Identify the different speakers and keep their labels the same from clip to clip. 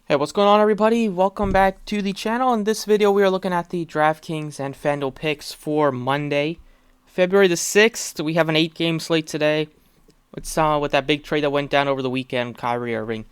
Speaker 1: Hey, what's going on, everybody? Welcome back to the channel. In this video, we are looking at the Draftkings and Fanduel picks for Monday, February the 6th. We have an 8-game slate today. With that big trade that went down over the weekend, Kyrie Irving.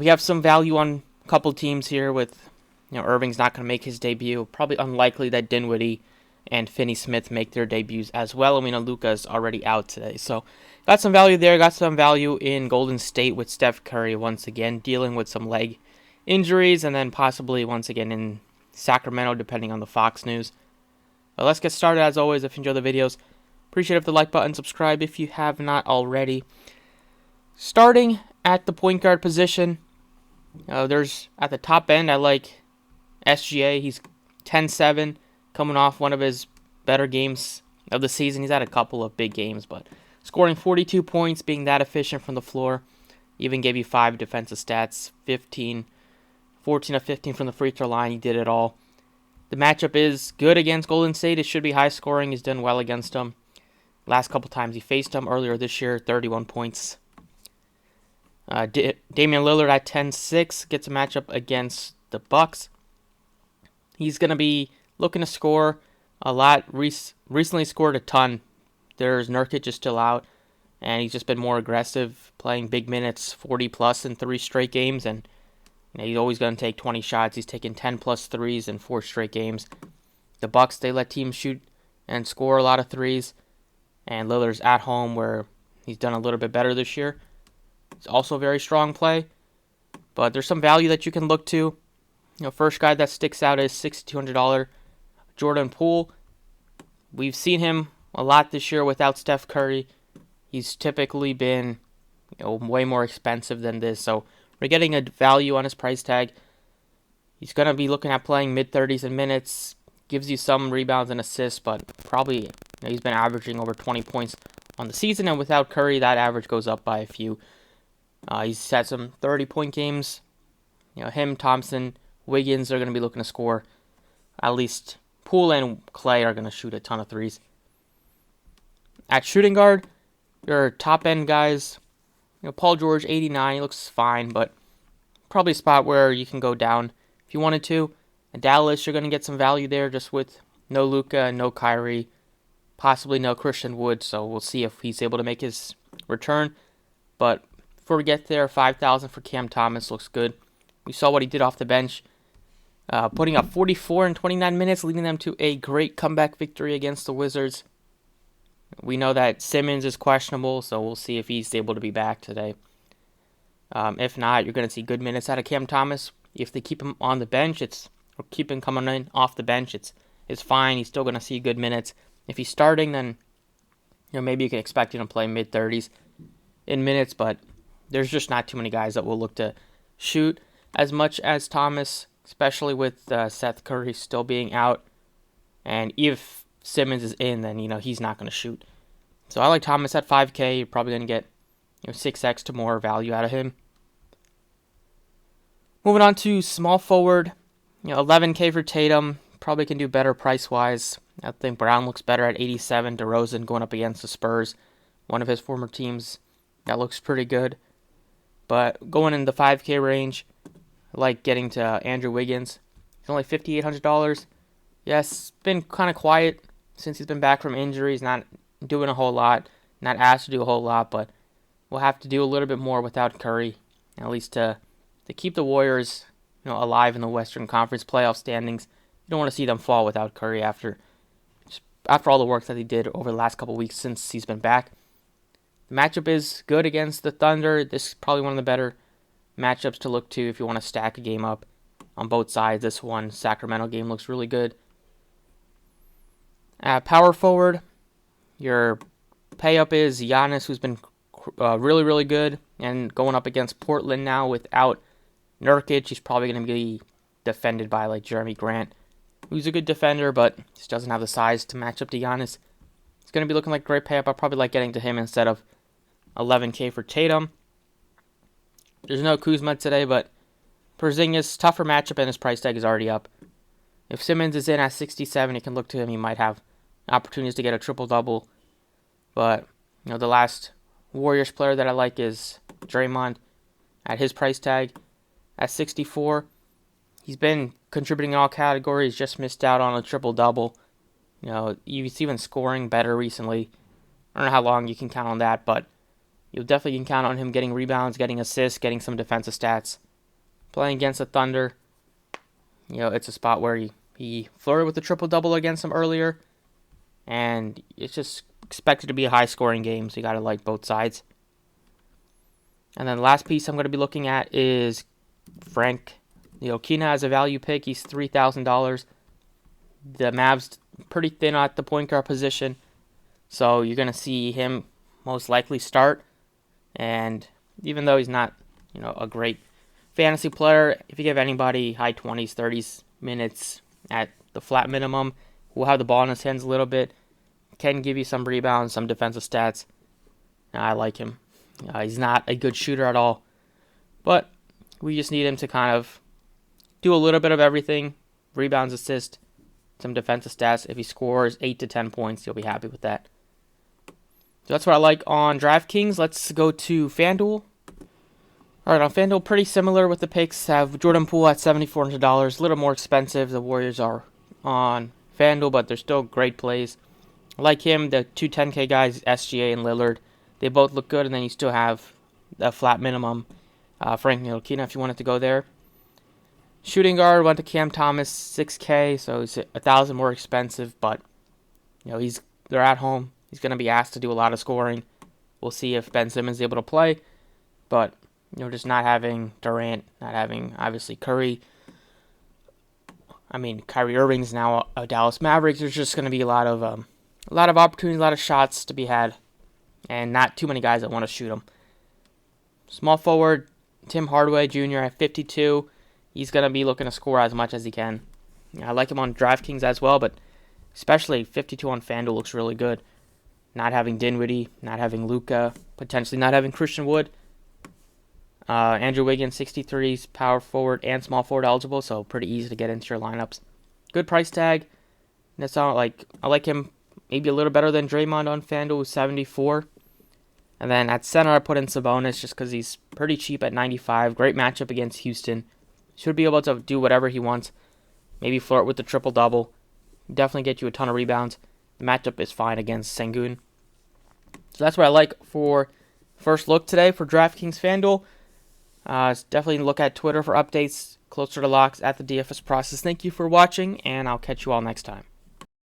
Speaker 1: We have some value on a couple teams here with, Irving's not going to make his debut. Probably unlikely that Dinwiddie and Finney-Smith make their debuts as well. And we know Luka's already out today. So, got some value there. Got some value in Golden State with Steph Curry once again, dealing with some leg injuries, and then possibly once again in Sacramento, depending on the Fox news. But let's get started. As always, if you enjoy the videos, appreciate it if the like button, subscribe if you have not already. Starting at the point guard position, there's at the top end, I like SGA. He's 10-7, coming off one of his better games of the season. He's had a couple of big games, but scoring 42 points, being that efficient from the floor. Even gave you 5 defensive stats, 14 of 15 from the free throw line. He did it all. The matchup is good against Golden State. It should be high scoring. He's done well against them. Last couple times he faced them earlier this year, 31 points. Damian Lillard at 10-6 gets a matchup against the Bucks. He's going to be looking to score a lot. Recently scored a ton. There's Nurkic is still out, and he's just been more aggressive, playing big minutes, 40 plus in 3 straight games, and he's always going to take 20 shots. He's taken 10 plus threes in 4 straight games. The Bucks, they let teams shoot and score a lot of threes, and Lillard's at home where he's done a little bit better this year. It's also a very strong play, but there's some value that you can look to. First guy that sticks out is $6,200 Jordan Poole. We've seen him a lot this year without Steph Curry. He's typically been way more expensive than this, so we're getting a value on his price tag. He's going to be looking at playing mid-30s in minutes. Gives you some rebounds and assists, but probably he's been averaging over 20 points on the season, and without Curry, that average goes up by a few. He's had some 30-point games. Him, Thompson, Wiggins are going to be looking to score. At least Poole and Clay are going to shoot a ton of threes. At shooting guard, your top-end guys, Paul George, 89, he looks fine, but probably a spot where you can go down if you wanted to. In Dallas, you're going to get some value there just with no Luka, no Kyrie, possibly no Christian Wood, so we'll see if he's able to make his return. But before we get there, $5,000 for Cam Thomas looks good. We saw what he did off the bench, putting up 44 in 29 minutes, leading them to a great comeback victory against the Wizards. We know that Simmons is questionable, so we'll see if he's able to be back today. If not, you're going to see good minutes out of Cam Thomas. If they keep him on the bench, or keep him coming in off the bench, it's fine. He's still going to see good minutes. If he's starting, then maybe you can expect him to play mid-30s in minutes, but there's just not too many guys that will look to shoot as much as Thomas, especially with Seth Curry still being out. And if Simmons is in, then he's not going to shoot. So I like Thomas at 5K. You're probably going to get 6x to more value out of him. Moving on to small forward, 11K for Tatum. Probably can do better price wise. I think Brown looks better at 87. DeRozan going up against the Spurs, one of his former teams. That looks pretty good. But going in the 5K range, I like getting to Andrew Wiggins. He's only $5,800. Yes, been kind of quiet since he's been back from injury. He's not doing a whole lot, not asked to do a whole lot, but we'll have to do a little bit more without Curry, at least to keep the Warriors alive in the Western Conference playoff standings. You don't want to see them fall without Curry after all the work that he did over the last couple weeks since he's been back. The matchup is good against the Thunder. This is probably one of the better matchups to look to if you want to stack a game up on both sides. This one, Sacramento game, looks really good. At power forward, your pay-up is Giannis, who's been really, really good, and going up against Portland now without Nurkic. He's probably going to be defended by like Jeremy Grant, who's a good defender, but just doesn't have the size to match up to Giannis. It's going to be looking like a great pay-up. I'll probably like getting to him instead of 11K for Tatum. There's no Kuzma today, but Porzingis, tougher matchup, and his price tag is already up. If Simmons is in at 67, you can look to him. He might have opportunities to get a triple-double. But, the last Warriors player that I like is Draymond at his price tag. at 64. He's been contributing in all categories, just missed out on a triple-double. He's even scoring better recently. I don't know how long you can count on that, but you definitely can count on him getting rebounds, getting assists, getting some defensive stats. Playing against the Thunder, it's a spot where he flirted with the triple-double against them earlier, and it's just expected to be a high-scoring game, so you got to like both sides. And then the last piece I'm going to be looking at is Frank Ntilikina as a value pick. He's $3,000. The Mavs pretty thin at the point guard position, so you're going to see him most likely start. And even though he's not, a great fantasy player, if you give anybody high 20s, 30s minutes at the flat minimum, will have the ball in his hands a little bit, can give you some rebounds, some defensive stats. I like him. He's not a good shooter at all, but we just need him to kind of do a little bit of everything: rebounds, assist, some defensive stats. If he scores 8 to 10 points, you'll be happy with that. So that's what I like on DraftKings. Let's go to FanDuel. All right, on FanDuel, pretty similar with the picks. Have Jordan Poole at $7,400, a little more expensive. The Warriors are on FanDuel, but they're still great plays. I like him. The two 10K guys, SGA and Lillard, they both look good, and then you still have a flat minimum. Frank Ntilikina, if you wanted to go there. Shooting guard went to Cam Thomas, 6K, so he's $1,000 more expensive, but they're at home. He's going to be asked to do a lot of scoring. We'll see if Ben Simmons is able to play, but just not having Durant, not having obviously Curry. Kyrie Irving's now a Dallas Mavericks. There's just going to be a lot of opportunities, a lot of shots to be had, and not too many guys that want to shoot them. Small forward Tim Hardaway Jr. at 52. He's going to be looking to score as much as he can. I like him on DraftKings as well, but especially 52 on FanDuel looks really good. Not having Dinwiddie, not having Luka, potentially not having Christian Wood. Andrew Wiggins, 63s, power forward and small forward eligible, so pretty easy to get into your lineups. Good price tag. That's all. I like him maybe a little better than Draymond on FanDuel, 74. And then at center, I put in Sabonis just because he's pretty cheap at 95. Great matchup against Houston. Should be able to do whatever he wants. Maybe flirt with the triple-double. Definitely get you a ton of rebounds. The matchup is fine against Sengun. So that's what I like for first look today for DraftKings FanDuel. Definitely look at Twitter for updates closer to locks at the DFS process. Thank you for watching, and I'll catch you all next time.